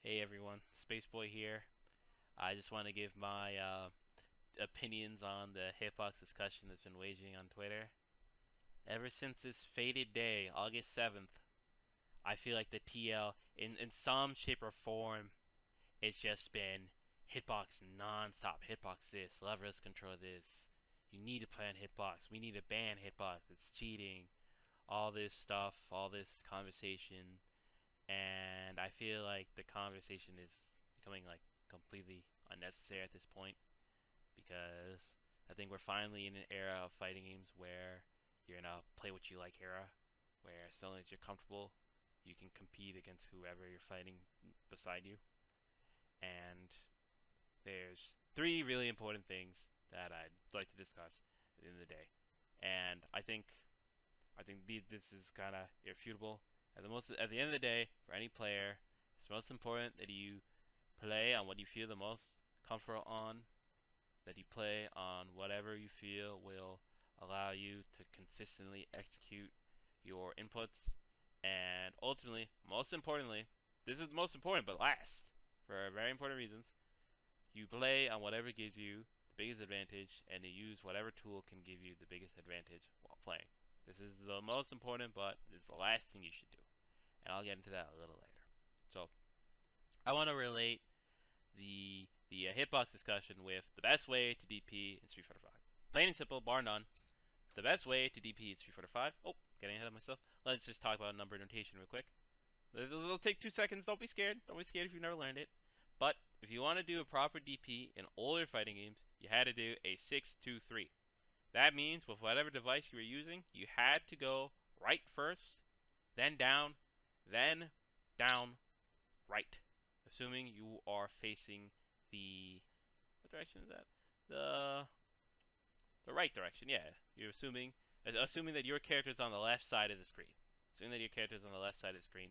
Hey everyone, Spaceboy here. I just want to give my opinions on the hitbox discussion that's been waging on Twitter. Ever since this fated day, August 7th, I feel like the TL, in some shape or form, it's just been hitbox non-stop. Hitbox this, leverless control this. You need to play on hitbox. We need to ban hitbox. It's cheating. All this stuff, all this conversation, and I feel like the conversation is becoming like completely unnecessary at this point because I think we're finally in an era of fighting games where you're in a play what you like era, where as long as you're comfortable, you can compete against whoever you're fighting beside you. And there's three really important things that I'd like to discuss at the end of the day, and I think this is kind of irrefutable. At the end of the day, for any player, it's most important that you play on what you feel the most comfortable on. That you play on whatever you feel will allow you to consistently execute your inputs, and ultimately, most importantly, this is the most important, but last, for very important reasons, you play on whatever gives you the biggest advantage, and you use whatever tool can give you the biggest advantage while playing. This is the most important, but it's the last thing you should do. And I'll get into that a little later. So, I want to relate the hitbox discussion with the best way to DP in Street Fighter 5. Plain and simple, bar none. The best way to DP in Street Fighter 5. Oh, getting ahead of myself. Let's just talk about number notation real quick. It'll take 2 seconds. Don't be scared. Don't be scared if you've never learned it. But if you want to do a proper DP in older fighting games, you had to do a 6-2-3. That means with whatever device you were using, you had to go right first, then down, right. Assuming you are facing the what direction is that? The right direction. Yeah, you're assuming that your character is on the left side of the screen. Assuming that your character is on the left side of the screen,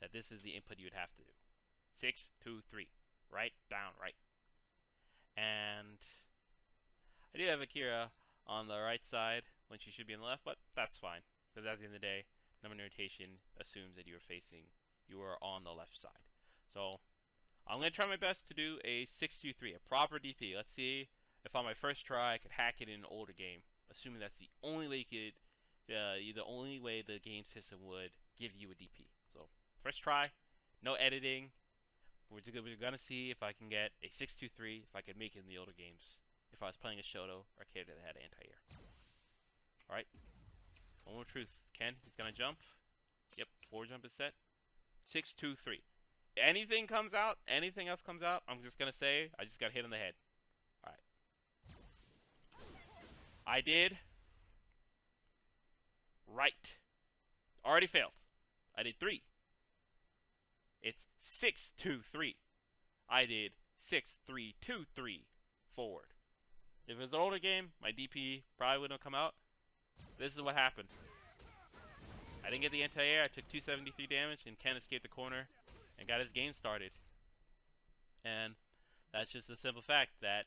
that this is the input you would have to do. 6-2-3. Right, down, right. And I do have Akira on the right side when she should be on the left, but that's fine. Because at the end of the day, number notation assumes that you are on the left side. So I'm going to try my best to do a 6-2-3, a proper DP. Let's see if on my first try I could hack it in an older game, assuming that's the only way the only way the game system would give you a DP. So first try, no editing. We're gonna see if I can get a 6-2-3, if I could make it in the older games. If I was playing a Shoto or a character that had anti-air. Alright. Moment of truth. Ken, he's gonna jump. Yep, forward jump is set. 6-2-3. Anything else comes out, I'm just gonna say I just got hit on the head. Alright. I did right. Already failed. I did 3. It's 6-2-3. I did 6-3-2-3 forward. If it was an older game, my DP probably wouldn't have come out. This is what happened. I didn't get the anti-air. I took 273 damage, and Ken escaped the corner and got his game started. And that's just the simple fact that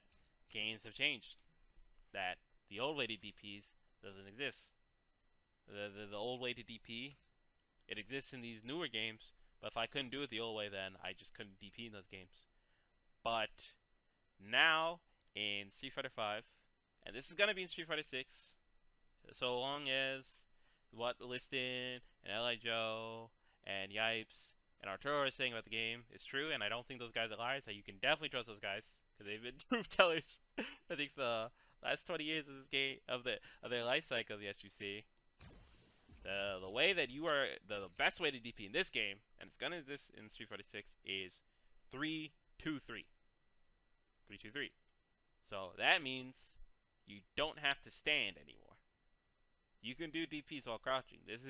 games have changed. That the old way to DPs doesn't exist. The old way to DP, it exists in these newer games, but if I couldn't do it the old way, then I just couldn't DP in those games. But now in Street Fighter 5, and this is gonna be in Street Fighter 6, so long as what Liston and L.I. Joe and Yipes and Arturo are saying about the game is true, and I don't think those guys are liars. So you can definitely trust those guys because they've been truth tellers. I think the last 20 years of this game of their life cycle of the SGC. The way that you are the best way to DP in this game, and it's gonna exist in Street Fighter 6, is 3-2-3. 3-2-3. So that means you don't have to stand anymore. You can do DPs while crouching. This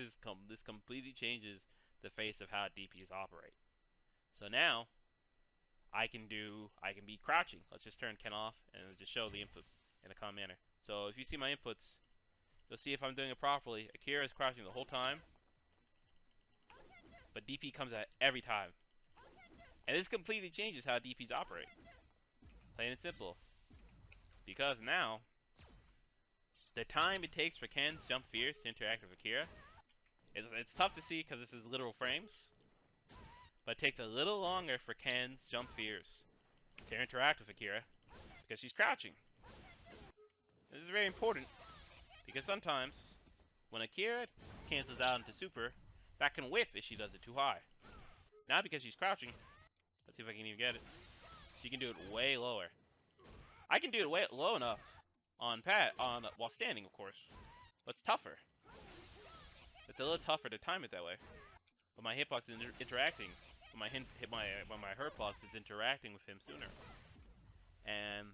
completely changes the face of how DPs operate. So now I can be crouching. Let's just turn Ken off and just show the input in a calm manner. So if you see my inputs, you'll see if I'm doing it properly. Akira is crouching the whole time, but DP comes out every time. And this completely changes how DPs operate. Plain and simple. Because now, the time it takes for Ken's jump fierce to interact with Akira, it's tough to see because this is literal frames. but it takes a little longer for Ken's jump fears to interact with Akira because she's crouching. This is very important because sometimes when Akira cancels out into super, that can whiff if she does it too high. Now because she's crouching, let's see if I can even get it. She can do it way lower. I can do it way low enough on while standing, of course, but it's tougher. It's a little tougher to time it that way. But my hitbox is interacting. But my hurtbox is interacting with him sooner. And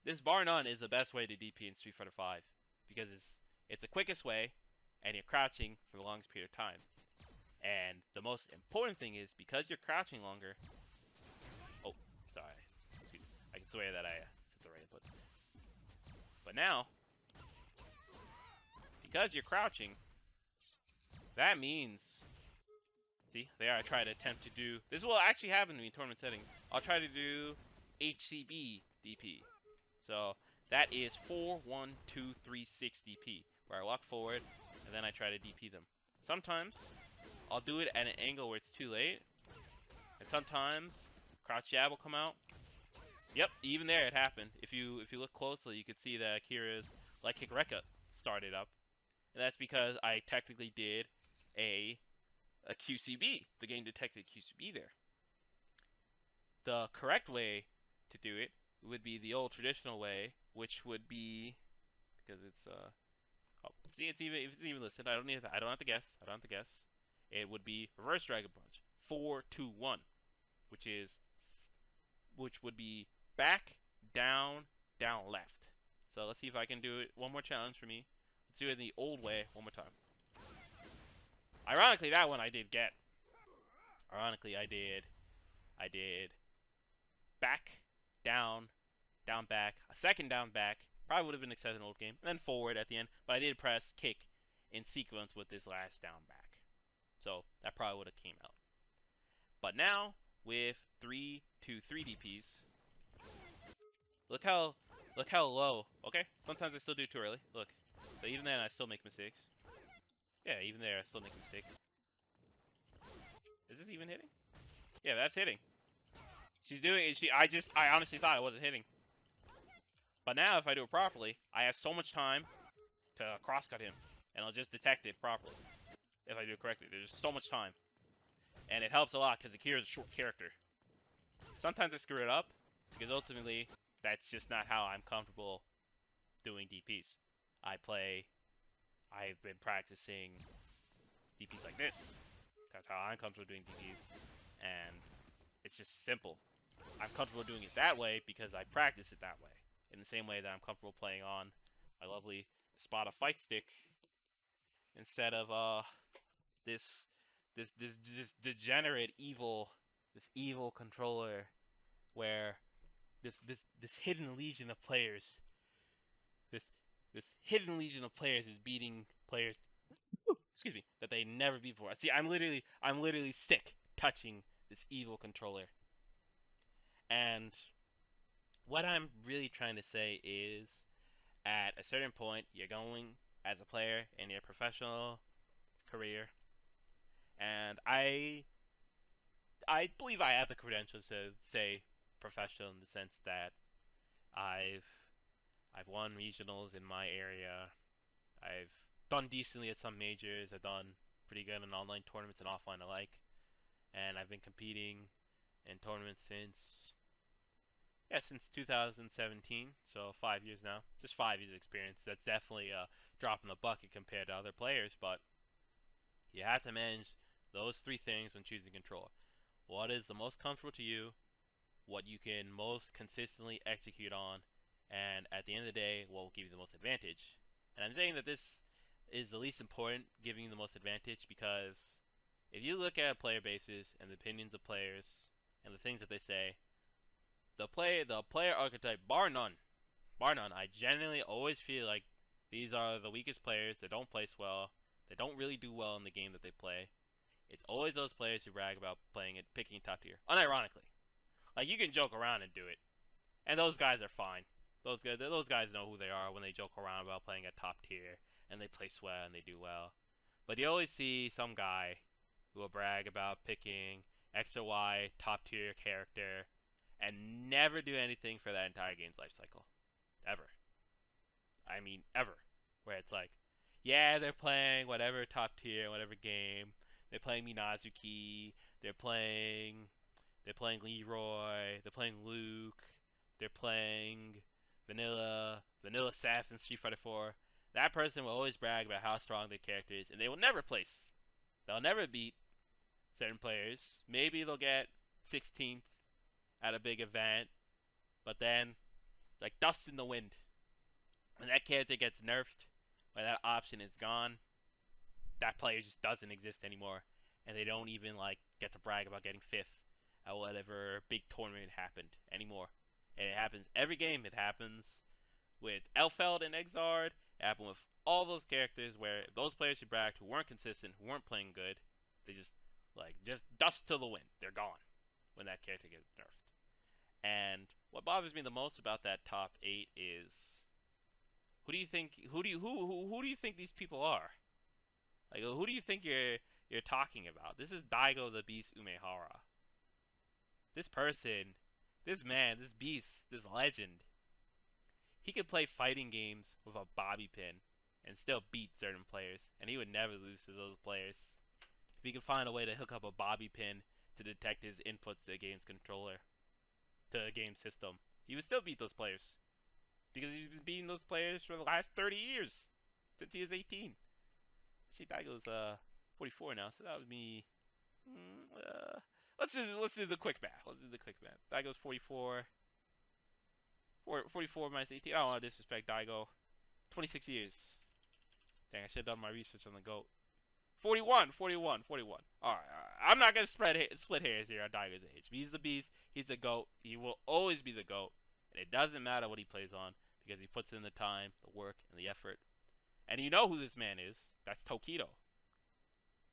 this bar none is the best way to DP in Street Fighter V because it's the quickest way, and you're crouching for the longest period of time. And the most important thing is because you're crouching longer. Oh, sorry. Excuse me. I can swear that I set the right input. But now, because you're crouching, that means, see, there I try to attempt to do, this will actually happen to me in tournament settings. I'll try to do HCB DP. So that is 4, 1, 2, 3, 6 DP, where I walk forward and then I try to DP them. Sometimes I'll do it at an angle where it's too late, and sometimes crouch jab will come out. Yep, even there it happened. If you look closely, you can see that Akira's light kick Rekka started up, and that's because I technically did a QCB. The game detected QCB there. The correct way to do it would be the old traditional way, which would be, because it's oh, see, it's even listed. I don't have to guess. It would be reverse dragon punch, 4, 2, 1, which would be back, down, down, left. So let's see if I can do it. One more challenge for me. Let's do it in the old way one more time. Ironically, that one I did get. Ironically, I did back, down, down, back, a second down, back. Probably would have been accepted in an old game. And then forward at the end. But I did press kick in sequence with this last down, back. So that probably would have came out. But now, with 3, 2, 3 DPs, look how low. Okay, sometimes I still do it too early. Look, so even then I still make mistakes. Yeah, even there I still make mistakes. Is this even hitting? Yeah, that's hitting. She's doing it. I honestly thought it wasn't hitting. But now if I do it properly, I have so much time to crosscut him, and I'll just detect it properly. If I do it correctly, there's just so much time. And it helps a lot because Akira's a short character. Sometimes I screw it up because ultimately that's just not how I'm comfortable doing DPs. I've been practicing DPs like this. That's how I'm comfortable doing DPs. And it's just simple. I'm comfortable doing it that way because I practice it that way. In the same way that I'm comfortable playing on my lovely Spada fight stick instead of this degenerate evil controller where this hidden legion of players this hidden legion of players is beating players excuse me that they never beat before. See, I'm literally sick touching this evil controller. And what I'm really trying to say is at a certain point you're going as a player in your professional career, and I believe I have the credentials to say professional in the sense that I've won regionals in my area. I've done decently at some majors. I've done pretty good in online tournaments and offline alike. And I've been competing in tournaments since 2017. So 5 years now. Just 5 years of experience. That's definitely a drop in the bucket compared to other players, but you have to manage those 3 things when choosing controller. What is the most comfortable to you? What you can most consistently execute on? And at the end of the day, what will give you the most advantage? And I'm saying that this is the least important, giving you the most advantage, because if you look at player bases and the opinions of players and the things that they say, the player archetype, bar none, I genuinely always feel like these are the weakest players that don't place well, that don't really do well in the game that they play. It's always those players who brag about picking top tier, unironically. Like, you can joke around and do it, and those guys are fine. Those guys know who they are when they joke around about playing at top tier, and they play well and they do well. But you always see some guy who will brag about picking X or Y top tier character and never do anything for that entire game's life cycle. Ever. I mean, ever. Where it's like, yeah, they're playing whatever top tier, whatever game. They're playing Minazuki. They're playing Leroy. They're playing Luke. They're playing Vanilla Seth in Street Fighter 4. That person will always brag about how strong their character is, and they will never place. They'll never beat certain players. Maybe they'll get 16th at a big event, but then, like dust in the wind. When that character gets nerfed, when that option is gone, that player just doesn't exist anymore, and they don't even like get to brag about getting 5th at whatever big tournament happened anymore. And it happens every game. It happens with Elfeld and Exard. It happened with all those characters where those players who bragged, who weren't consistent, who weren't playing good, they just dust to the wind. They're gone when that character gets nerfed. And what bothers me the most about that top 8 is who do you think these people are? Like, who do you think you're talking about? This is Daigo the Beast Umehara. This person, this man, this beast, this legend, he could play fighting games with a bobby pin and still beat certain players, and he would never lose to those players. If he could find a way to hook up a bobby pin to detect his inputs to the game's controller, to the game system, he would still beat those players. Because he's been beating those players for the last 30 years, since he was 18. See, Daigo's 44 now, so that would be... Let's do the quick math. Daigo's 44. 44 minus 18. I don't want to disrespect Daigo. 26 years. Dang, I should have done my research on the GOAT. 41. Alright. I'm not going to split hairs here on Daigo's age. He's the beast. He's the GOAT. He will always be the GOAT. And it doesn't matter what he plays on, because he puts in the time, the work, and the effort. And you know who this man is. That's Tokido.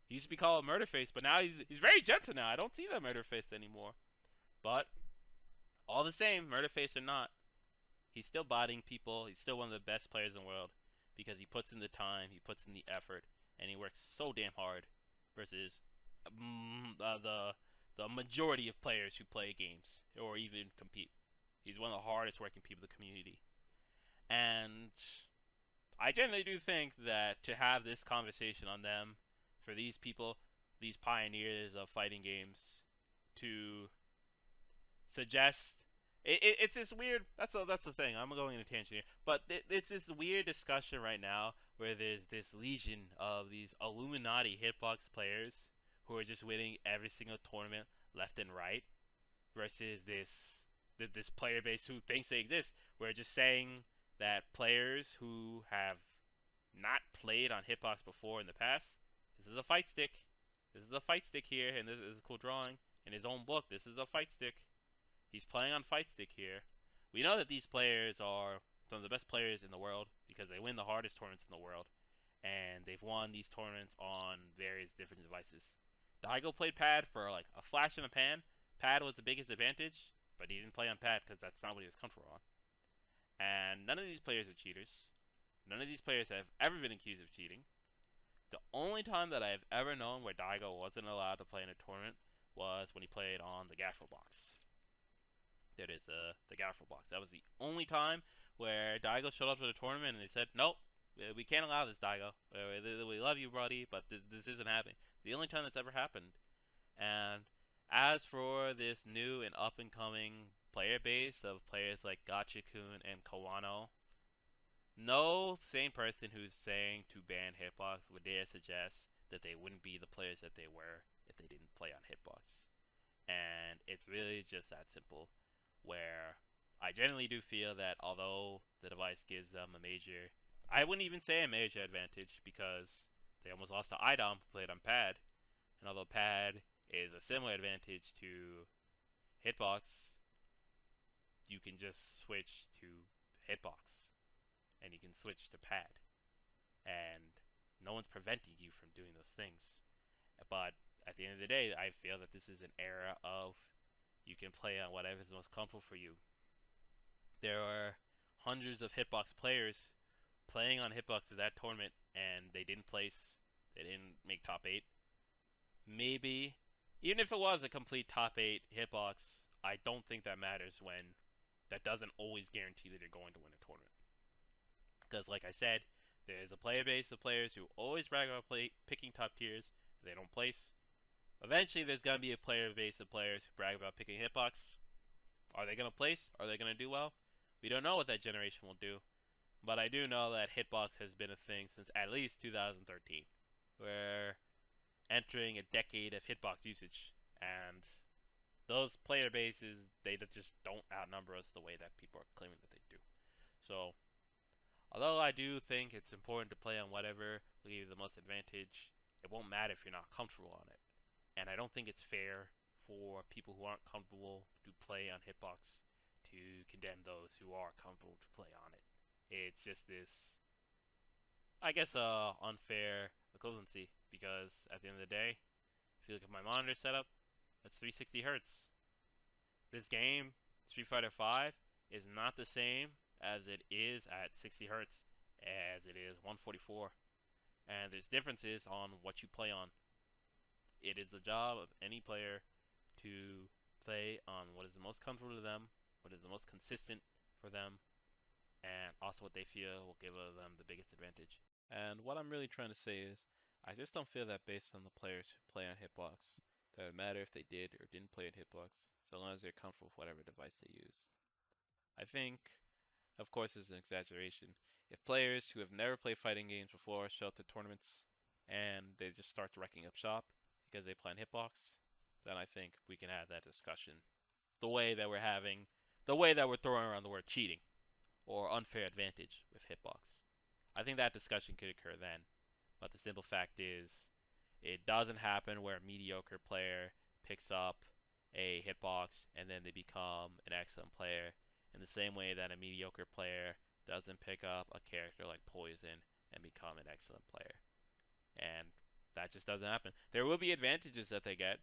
He used to be called Murderface, but now he's very gentle now. I don't see that Murderface anymore. But all the same, Murderface or not, he's still bodying people. He's still one of the best players in the world because he puts in the time, he puts in the effort, and he works so damn hard versus the majority of players who play games or even compete. He's one of the hardest working people in the community. And I generally do think that to have this conversation on them, for these people, these pioneers of fighting games, to suggest it's this weird. That's the thing. I'm going on a tangent here, but it's this weird discussion right now where there's this legion of these Illuminati hitbox players who are just winning every single tournament left and right, versus this player base who thinks they exist. We're just saying that players who have not played on hitbox before in the past, this is a fight stick. This is a fight stick here, and this is a cool drawing. In his own book, this is a fight stick. He's playing on fight stick here. We know that these players are some of the best players in the world because they win the hardest tournaments in the world, and they've won these tournaments on various different devices. Daigo played pad for like a flash in the pan. Pad was the biggest advantage, but he didn't play on pad because that's not what he was comfortable on. And none of these players are cheaters. None of these players have ever been accused of cheating. The only time that I've ever known where Daigo wasn't allowed to play in a tournament was when he played on the Gaffle box. That is the Gaffle box. That was the only time where Daigo showed up to the tournament and they said, nope, we can't allow this, Daigo. We love you, buddy, but this isn't happening. The only time that's ever happened. And as for this new and up-and-coming player base of players like Gachikun and Kawano, no sane person who's saying to ban hitbox would dare suggest that they wouldn't be the players that they were if they didn't play on hitbox. And it's really just that simple, where I generally do feel that although the device gives them a major, I wouldn't even say a major advantage, because they almost lost to IDOM who played on pad. And although pad is a similar advantage to hitbox, you can just switch to hitbox. And you can switch to pad. And no one's preventing you from doing those things. But at the end of the day, I feel that this is an era of you can play on whatever is most comfortable for you. There are hundreds of hitbox players playing on hitbox for that tournament, and they didn't place, they didn't make top 8. Maybe Even if it was a complete top 8 hitbox, I don't think that matters when that doesn't always guarantee that you're going to win a tournament. Because, like I said, there's a player base of players who always brag about picking top tiers. They don't place. Eventually, there's going to be a player base of players who brag about picking hitbox. Are they going to place? Are they going to do well? We don't know what that generation will do. But I do know that hitbox has been a thing since at least 2013. We're entering a decade of hitbox usage. And those player bases, they just don't outnumber us the way that people are claiming that they do. So, although I do think it's important to play on whatever will give you the most advantage, it won't matter if you're not comfortable on it. And I don't think it's fair for people who aren't comfortable to play on hitbox to condemn those who are comfortable to play on it. It's just this, I guess, unfair equivalency because at the end of the day, if you look at my monitor setup, that's 360 hertz. This game, Street Fighter V, is not the same as it is at 60 hertz as it is 144. And there's differences on what you play on. It is the job of any player to play on what is the most comfortable to them, what is the most consistent for them, and also what they feel will give them the biggest advantage. And what I'm really trying to say is, I just don't feel that based on the players who play on hitbox, that it would matter if they did or didn't play at hitbox, so long as they're comfortable with whatever device they use. I think, of course, this is an exaggeration. If players who have never played fighting games before show up to tournaments and they just start wrecking up shop because they play on hitbox, then I think we can have that discussion. The way that we're throwing around the word cheating or unfair advantage with hitbox. I think that discussion could occur then. But the simple fact is, it doesn't happen where a mediocre player picks up a hitbox and then they become an excellent player in the same way that a mediocre player doesn't pick up a character like Poison and become an excellent player. And that just doesn't happen. There will be advantages that they get.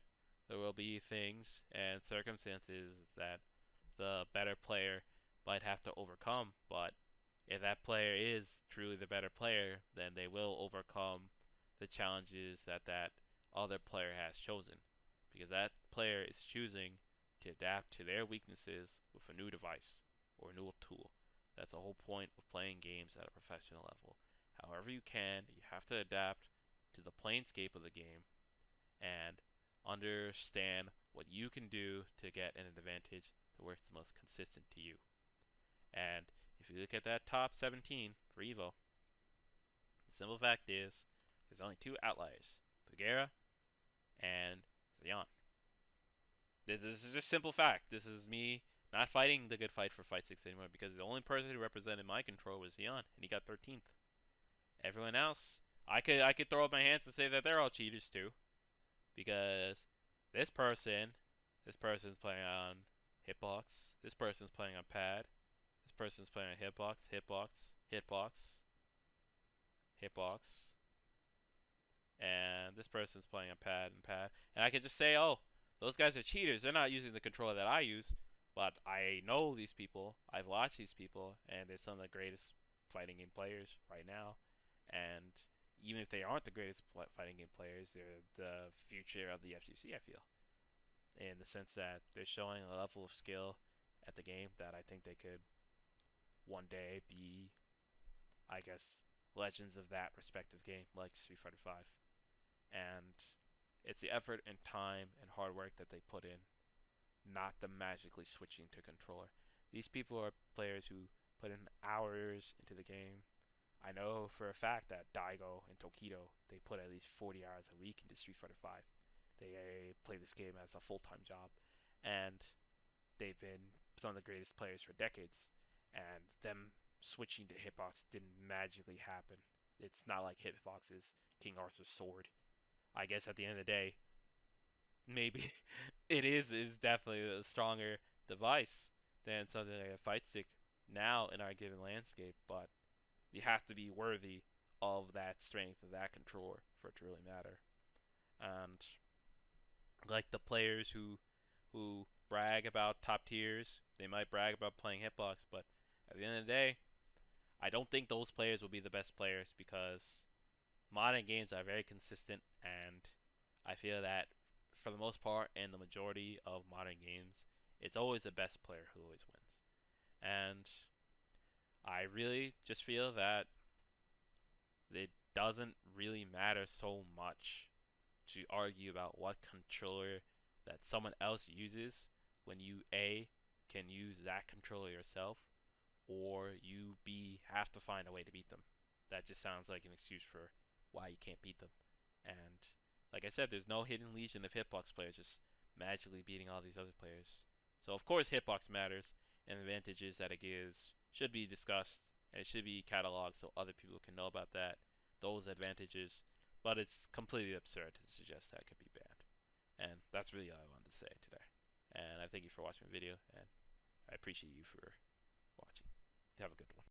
There will be things and circumstances that the better player might have to overcome, but if that player is truly the better player, then they will overcome the challenges that other player has chosen. Because that player is choosing to adapt to their weaknesses with a new device or a new tool. That's the whole point of playing games at a professional level. However you can, you have to adapt to the planescape of the game and understand what you can do to get an advantage that works the most consistent to you. And if you look at that top 17 for Evo, the simple fact is there's only two outliers, Pugera and Leon. This is just simple fact. This is me not fighting the good fight for Fight 6 anymore because the only person who represented my control was Leon, and he got 13th. Everyone else, I could throw up my hands and say that they're all cheaters too, because this person's playing on hitbox, this person's playing on pad, this person's playing on hitbox, hitbox, hitbox, hitbox, and this person's playing on pad and pad. And I could just say, oh, those guys are cheaters. They're not using the controller that I use. But I know these people. I've watched these people, and they're some of the greatest fighting game players right now. And even if they aren't the greatest fighting game players, they're the future of the FGC, I feel. In the sense that they're showing a level of skill at the game that I think they could one day be, I guess, legends of that respective game, like Street Fighter V. And it's the effort and time and hard work that they put in, not the magically switching to controller. These people are players who put in hours into the game. I know for a fact that Daigo and Tokido, they put at least 40 hours a week into Street Fighter V. They play this game as a full-time job, and they've been some of the greatest players for decades. And them switching to hitbox didn't magically happen. It's not like hitbox is King Arthur's sword. I guess at the end of the day, maybe it is definitely a stronger device than something like a fight stick now in our given landscape, but you have to be worthy of that strength of that controller for it to really matter. And like the players who brag about top tiers, they might brag about playing hitbox, but at the end of the day, I don't think those players will be the best players because modern games are very consistent, and I feel that for the most part, in the majority of modern games, it's always the best player who always wins. And I really just feel that it doesn't really matter so much to argue about what controller that someone else uses when you A can use that controller yourself, or you B have to find a way to beat them. That just sounds like an excuse for why you can't beat them. And like I said, there's no hidden legion of hitbox players just magically beating all these other players. So of course hitbox matters, and the advantages that it gives should be discussed, and it should be cataloged so other people can know about those advantages. But it's completely absurd to suggest that could be banned. And that's really all I wanted to say today. And I thank you for watching the video, and I appreciate you for watching. Have a good one.